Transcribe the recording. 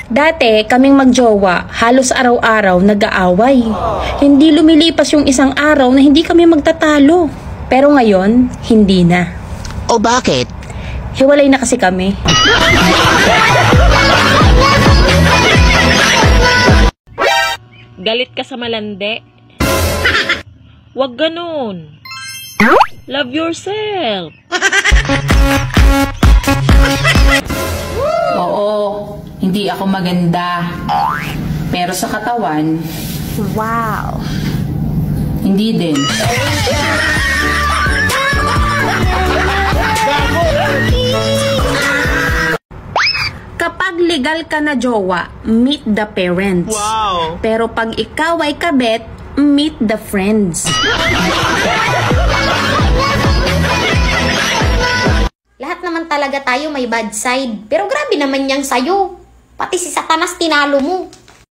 Dati, kaming magjowa, halos araw-araw nag-aaway. Hindi lumilipas yung isang araw na hindi kami magtatalo. Pero ngayon, hindi na. O bakit? Hiwalay na kasi kami. Galit ka sa malandi? Wag ganun. Love yourself. Oo, hindi ako maganda. Pero sa katawan, Wow! hindi din. Kapag legal ka na jowa, meet the parents. Wow! Pero pag ikaw ay kabet, meet the friends. Lahat naman talaga tayo may bad side. Pero grabe naman yang sayo. Pati si Satanas tinalo mo.